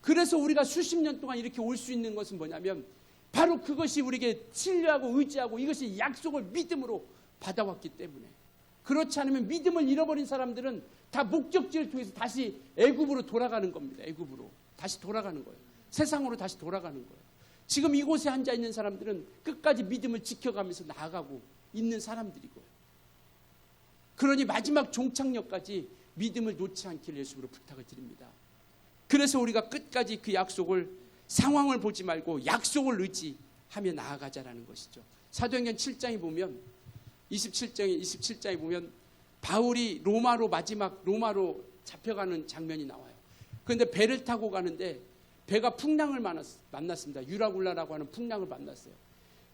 그래서 우리가 수십 년 동안 이렇게 올 수 있는 것은 뭐냐면 바로 그것이 우리에게 신뢰하고 의지하고 이것이 약속을 믿음으로 받아왔기 때문에. 그렇지 않으면 믿음을 잃어버린 사람들은 다 목적지를 통해서 다시 애굽으로 돌아가는 겁니다. 애굽으로 다시 돌아가는 거예요. 세상으로 다시 돌아가는 거예요. 지금 이곳에 앉아 있는 사람들은 끝까지 믿음을 지켜가면서 나아가고 있는 사람들이고요. 그러니 마지막 종착역까지 믿음을 놓지 않기를 예수님으로 부탁을 드립니다. 그래서 우리가 끝까지 그 약속을, 상황을 보지 말고 약속을 의지하며 나아가자라는 것이죠. 사도행전 7장에 보면 27장에 보면 바울이 마지막 로마로 잡혀가는 장면이 나와요. 그런데 배를 타고 가는데 배가 풍랑을 만났습니다. 유라굴라라고 하는 풍랑을 만났어요.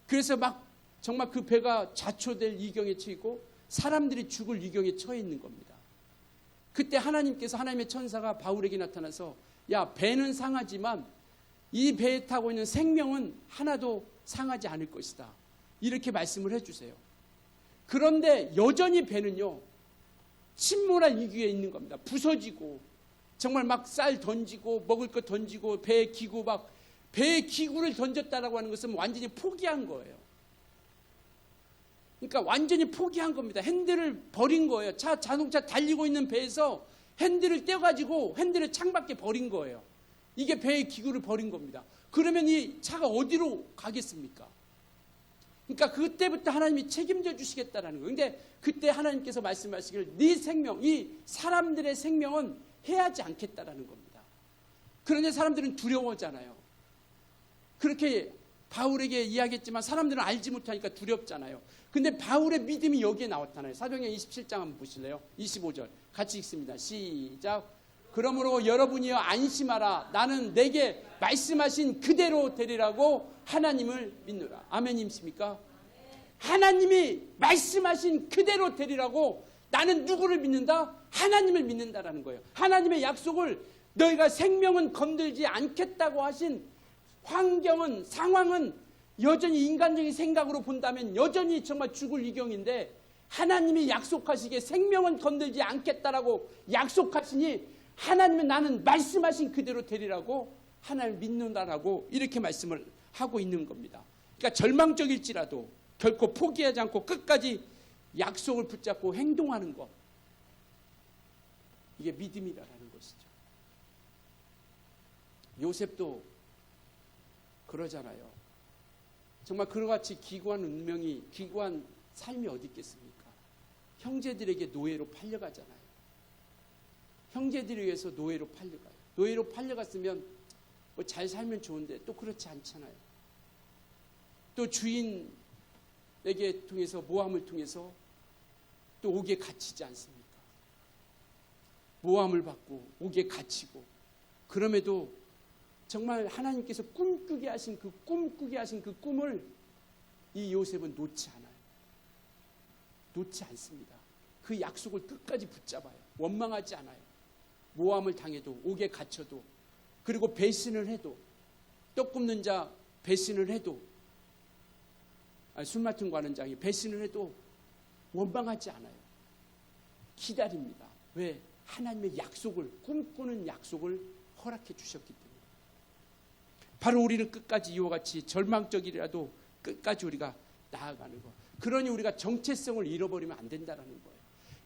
그래서 막 정말 그 배가 자초될 위경에 처했고 사람들이 죽을 위경에 처해 있는 겁니다. 그때 하나님께서, 하나님의 천사가 바울에게 나타나서, 야, 배는 상하지만 이 배에 타고 있는 생명은 하나도 상하지 않을 것이다, 이렇게 말씀을 해주세요. 그런데 여전히 배는요, 침몰할 위기에 있는 겁니다. 부서지고 정말 막 쌀 던지고 먹을 것 던지고 배에 기구, 막 배에 기구를 던졌다라고 하는 것은 완전히 포기한 거예요. 그러니까 완전히 포기한 겁니다. 핸들을 버린 거예요. 자동차 달리고 있는 배에서 핸들을 떼어가지고 핸들을 창밖에 버린 거예요. 이게 배의 기구를 버린 겁니다. 그러면 이 차가 어디로 가겠습니까? 그러니까 그때부터 하나님이 책임져 주시겠다라는 거예요. 그런데 그때 하나님께서 말씀하시기를 네 생명, 이 사람들의 생명은 해하지 않겠다라는 겁니다. 그런데 사람들은 두려워하잖아요. 그렇게 바울에게 이야기했지만 사람들은 알지 못하니까 두렵잖아요. 근데 바울의 믿음이 여기에 나왔잖아요. 사도행전 27장 한번 보실래요? 25절 같이 읽습니다. 시작. 그러므로 여러분이여 안심하라. 나는 내게 말씀하신 그대로 되리라고 하나님을 믿노라. 아멘이십니까? 하나님이 말씀하신 그대로 되리라고 나는 누구를 믿는다? 하나님을 믿는다라는 거예요. 하나님의 약속을, 너희가 생명은 건들지 않겠다고 하신 환경은, 상황은 여전히 인간적인 생각으로 본다면 여전히 정말 죽을 위경인데, 하나님이 약속하시기에 생명은 건들지 않겠다라고 약속하시니 하나님은 나는 말씀하신 그대로 되리라고 하나님을 믿는다라고 이렇게 말씀을 하고 있는 겁니다. 그러니까 절망적일지라도 결코 포기하지 않고 끝까지 약속을 붙잡고 행동하는 것, 이게 믿음이라는 것이죠. 요셉도 그러잖아요. 정말 그와 같이 기구한 운명이, 기구한 삶이 어디 있겠습니까? 형제들에게 노예로 팔려가잖아요. 형제들에 의해서 노예로 팔려가요. 노예로 팔려갔으면 뭐 잘 살면 좋은데 또 그렇지 않잖아요. 또 주인에게 통해서 모함을 통해서 또 옥에 갇히지 않습니까? 모함을 받고 옥에 갇히고 그럼에도 정말 하나님께서 꿈꾸게 하신 그 꿈을 이 요셉은 놓지 않아요. 놓지 않습니다. 그 약속을 끝까지 붙잡아요. 원망하지 않아요. 모함을 당해도 옥에 갇혀도 그리고 배신을 해도 떡 굽는 자 배신을 해도 술 맡은 관원장이 배신을 해도 원망하지 않아요. 기다립니다. 왜? 하나님의 약속을 꿈꾸는 약속을 허락해 주셨기 때문에. 바로 우리는 끝까지 이와 같이 절망적이라도 끝까지 우리가 나아가는 것. 그러니 우리가 정체성을 잃어버리면 안 된다는 거예요.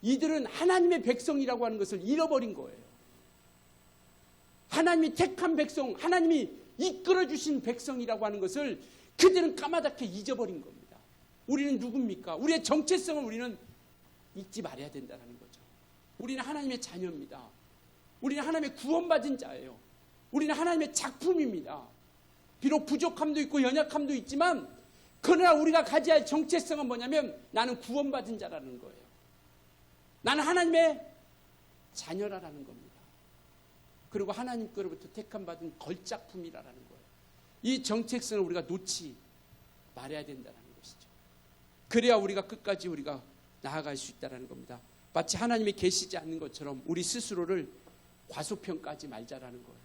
이들은 하나님의 백성이라고 하는 것을 잃어버린 거예요. 하나님이 택한 백성, 하나님이 이끌어주신 백성이라고 하는 것을 그들은 까마득히 잊어버린 겁니다. 우리는 누굽니까? 우리의 정체성을 우리는 잊지 말아야 된다는 거죠. 우리는 하나님의 자녀입니다. 우리는 하나님의 구원받은 자예요. 우리는 하나님의 작품입니다. 비록 부족함도 있고 연약함도 있지만 그러나 우리가 가져야 할 정체성은 뭐냐면 나는 구원받은 자라는 거예요. 나는 하나님의 자녀라는 겁니다. 그리고 하나님께로부터 택함받은 걸작품이라는 거예요. 이 정체성을 우리가 놓지 말아야 된다는 것이죠. 그래야 우리가 끝까지 우리가 나아갈 수 있다는 겁니다. 마치 하나님이 계시지 않는 것처럼 우리 스스로를 과소평가하지 말자라는 거예요.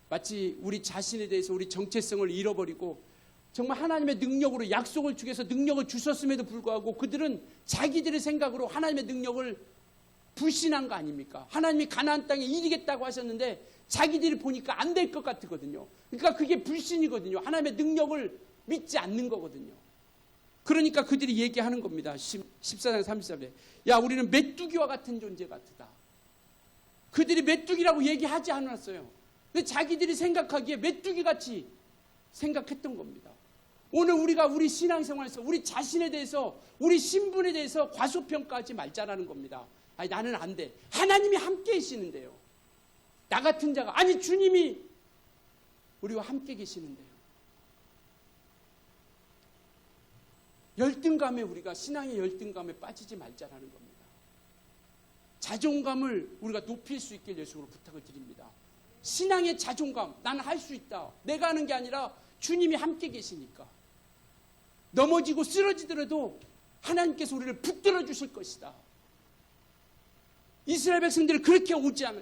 마치 우리 자신에 대해서 우리 정체성을 잃어버리고 정말 하나님의 능력으로 약속을 주기 위해서 능력을 주셨음에도 불구하고 그들은 자기들의 생각으로 하나님의 능력을 불신한 거 아닙니까? 하나님이 가나안 땅에 이기겠다고 하셨는데 자기들이 보니까 안 될 것 같거든요. 그러니까 그게 불신이거든요. 하나님의 능력을 믿지 않는 거거든요. 그러니까 그들이 얘기하는 겁니다. 14장 33절에 야 우리는 메뚜기와 같은 존재 같다. 그들이 메뚜기라고 얘기하지 않았어요. 근데 자기들이 생각하기에 메뚜기같이 생각했던 겁니다. 오늘 우리가 우리 신앙생활에서 우리 자신에 대해서 우리 신분에 대해서 과소평가하지 말자라는 겁니다. 아니 나는 안 돼. 하나님이 함께 계시는데요. 나 같은 자가 아니 주님이 우리와 함께 계시는데요. 열등감에 우리가 신앙의 열등감에 빠지지 말자라는 겁니다. 자존감을 우리가 높일 수 있게 예수로 부탁을 드립니다. 신앙의 자존감, 나는 할 수 있다. 내가 하는 게 아니라 주님이 함께 계시니까. 넘어지고 쓰러지더라도 하나님께서 우리를 붙들어 주실 것이다. 이스라엘 백성들이 그렇게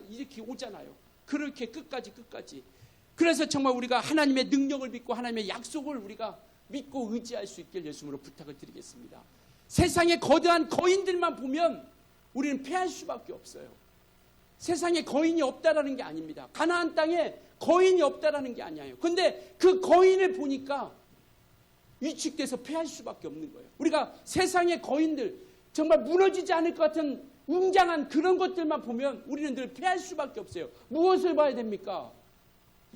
이렇게 오잖아요. 그렇게 끝까지. 그래서 정말 우리가 하나님의 능력을 믿고 하나님의 약속을 우리가 믿고 의지할 수 있길 예수님으로 부탁을 드리겠습니다. 세상의 거대한 거인들만 보면 우리는 패할 수밖에 없어요. 세상에 거인이 없다라는 게 아닙니다. 가나안 땅에 거인이 없다라는 게 아니에요. 그런데 그 거인을 보니까 위축돼서 패할 수밖에 없는 거예요. 우리가 세상의 거인들 정말 무너지지 않을 것 같은 웅장한 그런 것들만 보면 우리는 늘 패할 수밖에 없어요. 무엇을 봐야 됩니까?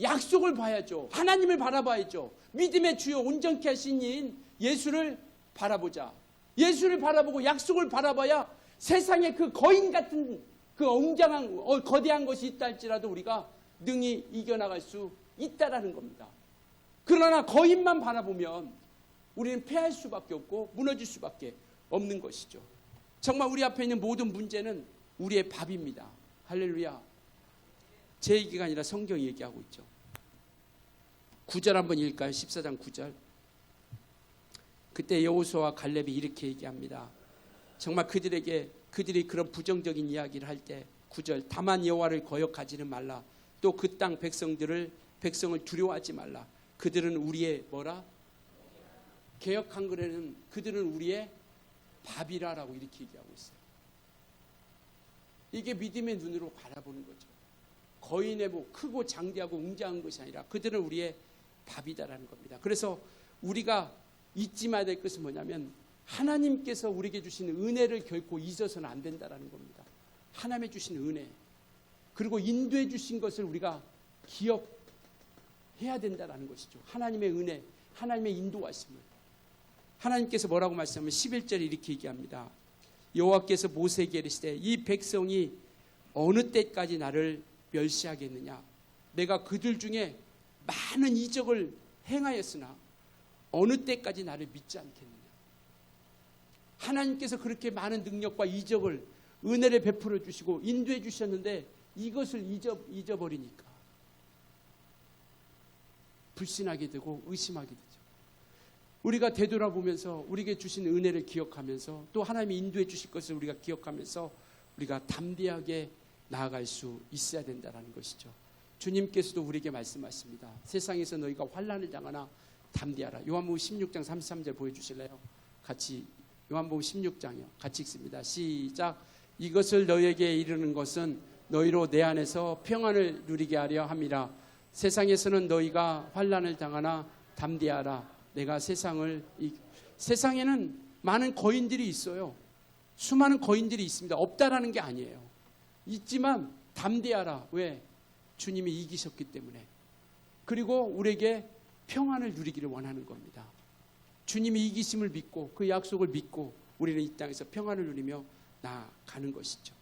약속을 봐야죠. 하나님을 바라봐야죠. 믿음의 주요 온전케 하신 이인 예수를 바라보자. 예수를 바라보고 약속을 바라봐야 세상에 그 거인 같은 그 웅장한 거대한 것이 있다 할지라도 우리가 능히 이겨나갈 수 있다라는 겁니다. 그러나 거인만 바라보면 우리는 패할 수밖에 없고 무너질 수밖에 없는 것이죠. 정말 우리 앞에 있는 모든 문제는 우리의 밥입니다. 할렐루야. 제 얘기가 아니라 성경이 얘기하고 있죠. 9절 한번 읽을까요? 14장 9절. 그때 여호수아와 갈렙이 이렇게 얘기합니다. 정말 그들이 그런 부정적인 이야기를 할 때 9절 다만 여호와를 거역하지는 말라. 또 그 땅 백성을 두려워하지 말라. 그들은 우리의 뭐라? 개역 한글에는 그들은 우리의 밥이라라고 이렇게 얘기하고 있어요. 이게 믿음의 눈으로 바라보는 거죠. 거인의 뭐 크고 장대하고 웅장한 것이 아니라 그들은 우리의 밥이다라는 겁니다. 그래서 우리가 잊지 말아야 될 것은 뭐냐면 하나님께서 우리에게 주신 은혜를 결코 잊어서는 안 된다라는 겁니다. 하나님의 주신 은혜 그리고 인도해 주신 것을 우리가 기억해야 된다라는 것이죠. 하나님의 은혜, 하나님의 인도하심을. 하나님께서 뭐라고 말씀하면 11절에 이렇게 얘기합니다. 여호와께서 모세에게 이르시되 이 백성이 어느 때까지 나를 멸시하겠느냐. 내가 그들 중에 많은 이적을 행하였으나 어느 때까지 나를 믿지 않겠느냐. 하나님께서 그렇게 많은 능력과 이적을 은혜를 베풀어 주시고 인도해 주셨는데 이것을 잊어버리니까 불신하게 되고 의심하게 되죠. 우리가 되돌아보면서 우리에게 주신 은혜를 기억하면서 또 하나님이 인도해 주실 것을 우리가 기억하면서 우리가 담대하게 나아갈 수 있어야 된다는 것이죠. 주님께서도 우리에게 말씀하십니다. 세상에서 너희가 환난을 당하나 담대하라. 요한복음 16장 33절 보여주실래요? 같이 요한복음 16장이요. 같이 읽습니다. 시작. 이것을 너희에게 이르는 것은 너희로 내 안에서 평안을 누리게 하려 함이라. 세상에서는 너희가 환난을 당하나 담대하라. 내가 세상에는 많은 거인들이 있어요. 수많은 거인들이 있습니다. 없다라는 게 아니에요. 있지만 담대하라. 왜? 주님이 이기셨기 때문에. 그리고 우리에게 평안을 누리기를 원하는 겁니다. 주님이 이기심을 믿고 그 약속을 믿고 우리는 이 땅에서 평안을 누리며 나아가는 것이죠.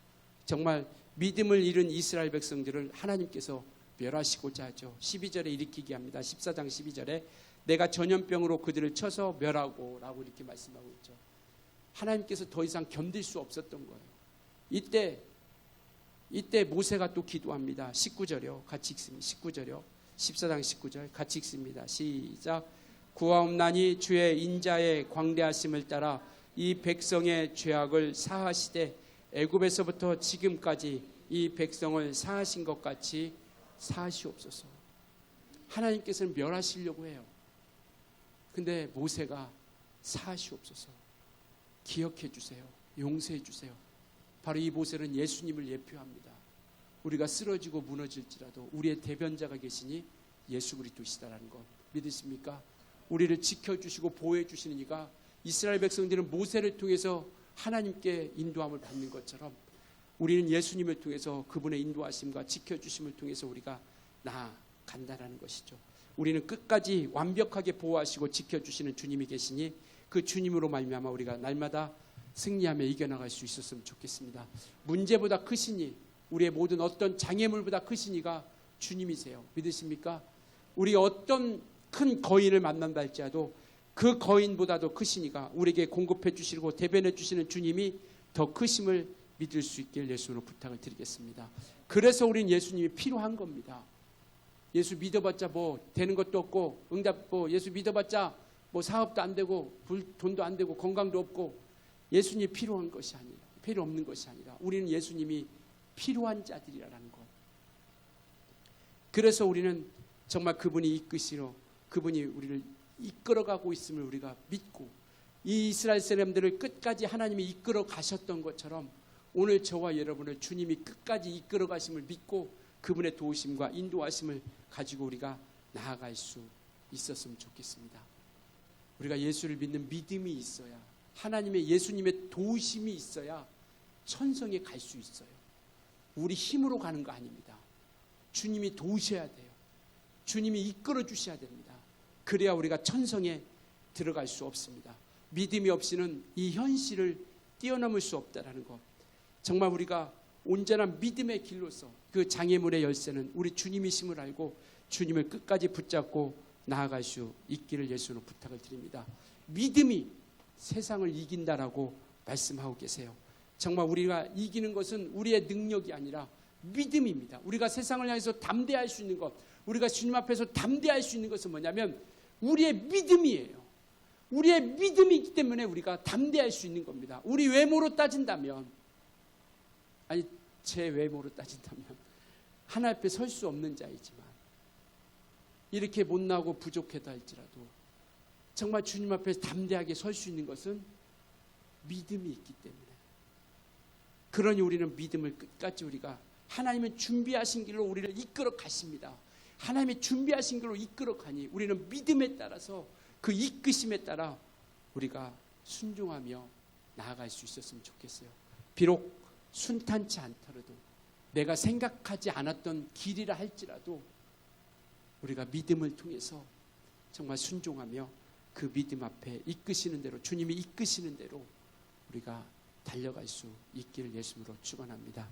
정말 믿음을 잃은 이스라엘 백성들을 하나님께서 멸하시고자 하죠. 12절에 일으키게 합니다. 14장 12절에 내가 전염병으로 그들을 쳐서 멸하고 라고 이렇게 말씀하고 있죠. 하나님께서 더 이상 견딜 수 없었던 거예요. 이때 모세가 또 기도합니다. 19절이요. 같이 읽습니다. 19절이요. 14장 19절 같이 읽습니다. 시작. 구하옵나니 주의 인자의 광대하심을 따라 이 백성의 죄악을 사하시되 애굽에서부터 지금까지 이 백성을 사하신 것 같이 사하시옵소서. 하나님께서는 멸하시려고 해요. 근데 모세가 사하시옵소서. 기억해 주세요. 용서해 주세요. 바로 이 모세는 예수님을 예표합니다. 우리가 쓰러지고 무너질지라도 우리의 대변자가 계시니 예수 그리스도시다라는 것 믿으십니까? 우리를 지켜주시고 보호해 주시는 이가 이스라엘 백성들은 모세를 통해서 하나님께 인도함을 받는 것처럼 우리는 예수님을 통해서 그분의 인도하심과 지켜주심을 통해서 우리가 나아간다라는 것이죠. 우리는 끝까지 완벽하게 보호하시고 지켜주시는 주님이 계시니 그 주님으로 말미암아 우리가 날마다 승리하며 이겨나갈 수 있었으면 좋겠습니다. 문제보다 크시니 우리의 모든 어떤 장애물보다 크시니가 주님이세요. 믿으십니까? 우리가 어떤 큰 거인을 만난다 할지라도 그 거인보다도 크시니가 우리에게 공급해 주시고 대변해 주시는 주님이 더 크심을 믿을 수 있길 예수로 부탁을 드리겠습니다. 그래서 우리는 예수님이 필요한 겁니다. 예수 믿어봤자 뭐 되는 것도 없고 예수 믿어봤자 뭐 사업도 안 되고 돈도 안 되고 건강도 없고 예수님이 필요한 것이 아니에요. 필요 없는 것이 아니라 우리는 예수님이 필요한 자들이라는 것. 그래서 우리는 정말 그분이 이끄시러 그분이 우리를 이끌어가고 있음을 우리가 믿고 이 이스라엘 사람들을 끝까지 하나님이 이끌어 가셨던 것처럼 오늘 저와 여러분을 주님이 끝까지 이끌어 가심을 믿고 그분의 도우심과 인도하심을 가지고 우리가 나아갈 수 있었으면 좋겠습니다. 우리가 예수를 믿는 믿음이 있어야 하나님의 예수님의 도우심이 있어야 천성에 갈 수 있어요. 우리 힘으로 가는 거 아닙니다. 주님이 도우셔야 돼요. 주님이 이끌어 주셔야 됩니다. 그래야 우리가 천성에 들어갈 수 없습니다. 믿음이 없이는 이 현실을 뛰어넘을 수 없다라는 것. 정말 우리가 온전한 믿음의 길로서 그 장애물의 열쇠는 우리 주님이심을 알고 주님을 끝까지 붙잡고 나아갈 수 있기를 예수로 부탁을 드립니다. 믿음이 세상을 이긴다라고 말씀하고 계세요. 정말 우리가 이기는 것은 우리의 능력이 아니라 믿음입니다. 우리가 세상을 향해서 담대할 수 있는 것, 우리가 주님 앞에서 담대할 수 있는 것은 뭐냐면 우리의 믿음이에요. 우리의 믿음이 있기 때문에 우리가 담대할 수 있는 겁니다. 우리 외모로 따진다면, 아니 제 외모로 따진다면 하나님 앞에 설 수 없는 자이지만 이렇게 못나고 부족하다 할지라도 정말 주님 앞에 담대하게 설 수 있는 것은 믿음이 있기 때문에, 그러니 우리는 믿음을 끝까지 우리가 하나님은 준비하신 길로 우리를 이끌어 가십니다. 하나님의 준비하신 길로 이끌어 가니 우리는 믿음에 따라서 그 이끄심에 따라 우리가 순종하며 나아갈 수 있었으면 좋겠어요. 비록 순탄치 않더라도 내가 생각하지 않았던 길이라 할지라도 우리가 믿음을 통해서 정말 순종하며 그 믿음 앞에 이끄시는 대로, 주님이 이끄시는 대로 우리가 달려갈 수 있기를 예수님으로 축원합니다.